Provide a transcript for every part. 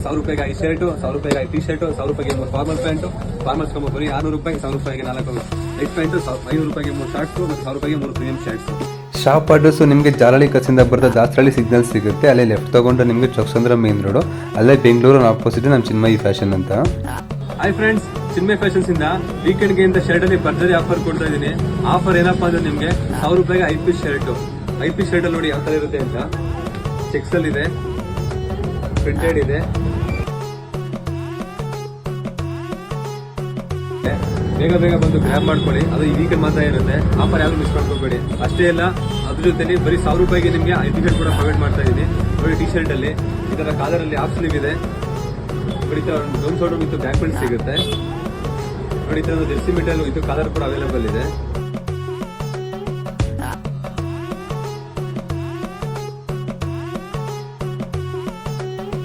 ₹1000 ಈ shirt, ₹1000 T shirt, ₹1000 3 formal pant, formals ಕಂಬ ಬರೀ ₹600, ₹1000 4 ನೈಟ್ ಪ್ಯಾಂಟ್, ₹500 3 ಶಾರ್ಟ್ಸ್ ಮತ್ತು ₹1000 3 ಪ್ರೀಮಿಯಂ ಶರ್ಟ್ಸ್. ಶಾಪ್ ಅಡ್ರೆಸ್ ನಿಮಗೆ ಜಾಲಹಳ್ಳಿ ಕಸಿಂದ ಬರ್ತಾ ದಾಸರಳ್ಳಿ ಸಿಗ್ನಲ್ ಸಿಗುತ್ತೆ. ಅಲ್ಲೇ ಲೆಫ್ಟ್ ತಗೊಂಡ್ರೆ ನಿಮಗೆ ಚೊಕ್ಕಸಂದ್ರ ಮೇನ್ ರೋಡ್, ಅಲ್ಲೇ ಬೆಂಗಳೂರು ಆಪೋಸಿಟ್ ನಮ್ಮ ಚಿನ್ಮಯಿ ಫ್ಯಾಷನ್ ಅಂತ. ಹಾಯ್ ಫ್ರೆಂಡ್ಸ್, ಚಿನ್ಮಯಿ ಫ್ಯಾಷನ್ಸ್ ಇಂದ ವೀಕೆಂಡ್ಗೆ ಅಂತ ಶರ್ಟ್ ಅಲ್ಲಿ ಭರ್ಜರಿ ಆಫರ್ ಕೊಡ್ತಾ ಇದೀನಿ. ಆಫರ್ ಏನಪ್ಪಾ ಅಂದ್ರೆ ನಿಮ್ಗೆ ₹1000 5 ಪೀಸ್ ಶರ್ಟ್. 5 ಪೀಸ್ ಶರ್ಟ್ ಅಲ್ಲಿ ನೋಡಿ ಯಾವ ತರ ಇರುತ್ತೆ ಅಂತ. ಚೆಕ್ಸ್ ಅಲ್ಲಿ ಇದೆ, ಪ್ರಿಂಟೆಡ್ ಇದೆ. ಬೇಗ ಬೇಗ ಬಂದು ಗ್ರ್ಯಾಬ್ ಮಾಡ್ಕೊಳ್ಳಿ. ಅದು ಈ ವೀಕೆಂಡ್ ಮಾತ್ರ ಇರುತ್ತೆ. ಆಫರ್ ಯಾರು ಮಿಸ್ ಮಾಡ್ಕೋಬೇಡಿ. ಅಷ್ಟೇ ಅಲ್ಲ, ಅದ್ರ ಜೊತೆ ಬರೀ ₹1000 ನಿಮಗೆ 5 ಶರ್ಟ್ ಕೂಡ ಪ್ರೊವೈಡ್ ಮಾಡ್ತಾ ಇದೀನಿ. ನೋಡಿ, ಟಿ ಶರ್ಟ್ ಅಲ್ಲಿ ಈ ತರ ಕಾಲರ್ ಅಲ್ಲಿ ಹಾಫ್ ಸ್ಲೀವ್ ಇದೆ. ನೋಡಿ, ಡೌನ್ ಸೋಡ್ ವಿತ್ ಬ್ಯಾಕ್ ಪ್ಯಾಂಟ್ ಸಿಗುತ್ತೆ. ನೋಡಿ, ಜೆರ್ಸಿ ಮೆಟೀರಿಯಲ್ ಇದು ಕಾಲರ್ ಕೂಡ ಅವೈಲೇಬಲ್ ಇದೆ.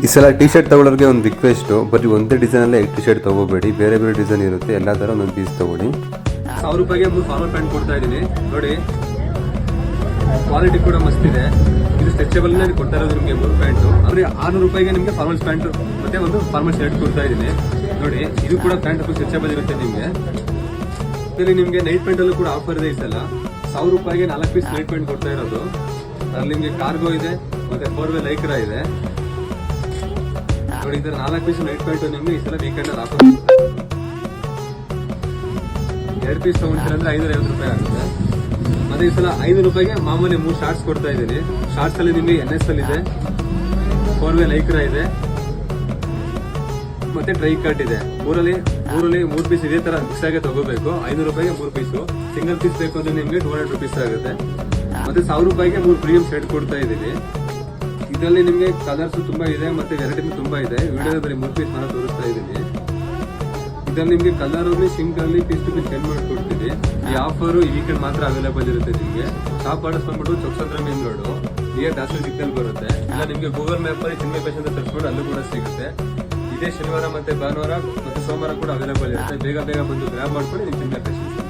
ಈ ಸಲ ಟಿ ಶರ್ಟ್ ತಗೊಳ್ಳೋರಿಗೆ ಒಂದು ರಿಕ್ವೆಸ್ಟ್, ಬರೀ ಒಂದೇ ಡಿಸೈನ್ ಅಲ್ಲೇ ಟಿ ಶರ್ಟ್ ತಗೋಬೇಡಿ, ಬೇರೆ ಬೇರೆ ಡಿಸೈನ್ ಇರುತ್ತೆ. ಎಲ್ಲಾ ತರ ಒಂದೊಂದು ಪೀಸ್ ತಗೊಳ್ಳಿ. ₹1000 3 ಫಾರ್ಮಲ್ ಪ್ಯಾಂಟ್ ಕೊಡ್ತಾ ಇದೀನಿ. ನೋಡಿ, ಕ್ವಾಲಿಟಿ ಕೂಡ ಮಸ್ತ್ ಇದೆ. ಇದು ಸ್ಟ್ರೆಚಬಲ್ ಕೊಡ್ತಾ ಇರೋದು ನಿಮಗೆ 3 ಪ್ಯಾಂಟ್. ಅವ್ರೆ ₹600 ನಿಮಗೆ ಫಾರ್ಮಲ್ಸ್ ಪ್ಯಾಂಟ್ ಮತ್ತೆ ಒಂದು ಫಾರ್ಮಲ್ ಶರ್ಟ್ ಕೊಡ್ತಾ ಇದೀನಿ. ನೋಡಿ, ಇದು ಕೂಡ ಪ್ಯಾಂಟ್ ಸ್ಟ್ರೆಚಬಲ್ ಇರುತ್ತೆ ನಿಮಗೆ. ಇದರಲ್ಲಿ ನಿಮಗೆ ನೈಟ್ ಪ್ಯಾಂಟ್ ಅಲ್ಲೂ ಕೂಡ ಆಫರ್ ಇದೆ. ಈ ಸಲ ₹1000 4 ಪೀಸ್ ನೈಟ್ ಪ್ಯಾಂಟ್ ಕೊಡ್ತಾ ಇರೋದು. ಅದ್ರಲ್ಲಿ ನಿಮಗೆ ಕಾರ್ಗೋ ಇದೆ ಮತ್ತೆ 4 ವೇ ಲೈಕ್ರಾ ಇದೆ. ನೋಡಿ, ಇದರ 4 ಪೀಸ್ ನೈಟ್ ಪ್ಯಾಂಟ್ ನಿಮ್ಗೆ ಈ ಸಲ ವೀಕೆಂಡ್ ಅಲ್ಲಿ ಆಫರ್. 2 ಪೀಸ್ ತಗೊಂಡ್ರೆ ₹550 ಆಗುತ್ತೆ. ಮತ್ತೆ ಈ ಸಲ ₹500 ಮಾಮೂಲಿ 3 ಶಾರ್ಟ್ಸ್ ಕೊಡ್ತಾ ಇದ್ದೀನಿ. ಶಾರ್ಟ್ಸ್ ಅಲ್ಲಿ ನಿಮಗೆ NS ಅಲ್ಲಿ ಇದೆ, 4 ವೇ ಲೈಕ್ರಾ ಇದೆ ಮತ್ತೆ ಡ್ರೈ ಕಟ್ ಇದೆ. ಮೂರಲ್ಲಿ 3 ಪೀಸ್ ಇದೇ ತರ ಮಿಕ್ಸ್ ಆಗಿ ತಗೋಬೇಕು. ₹500 3 ಪೀಸು. ಸಿಂಗಲ್ ಪೀಸ್ ಬೇಕು ಅಂದ್ರೆ ನಿಮ್ಗೆ ₹200 ಆಗುತ್ತೆ. ಮತ್ತೆ ₹1000 3 ಪ್ರೀಮಿಯಂ ಶರ್ಟ್ ಕೊಡ್ತಾ ಇದ್ದೀನಿ. ಇದರಲ್ಲಿ ನಿಮಗೆ ಕಲರ್ಸ್ ತುಂಬಾ ಇದೆ ಮತ್ತೆ ವೆರೈಟಿ ತುಂಬಾ ಇದೆ. ವಿಡಿಯೋದಲ್ಲಿ ಬರೀ 3 ಪೀಸ್ ಮಾತ್ರ ತೋರಿಸ್ತಾ ಇದ್ದೀನಿ. ಇದರಲ್ಲಿ ನಿಮಗೆ ಕಲರ್ ಅಲ್ಲಿ ಸಿಂಕ್ ಅಲ್ಲಿ ಪೀಸ್ ಟು ಪೀಸ್ ಸೆಂಡ್ ಮಾಡ್ಕೊಡ್ತೀವಿ. ಈ ಆಫರ್ ಈ ವೀಕೆಂಡ್ ಮಾತ್ರ ಅವೈಲೇಬಲ್ ಇರುತ್ತೆ ನಿಮಗೆ. ಶಾಪ್ ಅಡ್ರೆಸ್ ಬಂದ್ಬಿಟ್ಟು Chokkasandra main road near Dasarahalli signal ಬರುತ್ತೆ. ಇಲ್ಲ ನಿಮಗೆ ಗೂಗಲ್ ಮ್ಯಾಪ್ ಅಲ್ಲಿ ಚಿನ್ಮಯಿ ಫ್ಯಾಷನ್ ಅಂತ ಸರ್ಚ್ ಮಾಡಿ ಅಲ್ಲೂ ಕೂಡ ಸಿಗುತ್ತೆ. ಇದೇ ಶನಿವಾರ ಮತ್ತೆ ಭಾನುವಾರ ಮತ್ತೆ ಸೋಮವಾರ ಕೂಡ ಅವೈಲೇಬಲ್ ಇರುತ್ತೆ. ಬೇಗ ಬೇಗ ಬಂದು ಗ್ರ್ಯಾಬ್ ಮಾಡ್ಕೊಂಡು ನೀವು ಚಿನ್ಮಯಿ ಫ್ಯಾಷನ್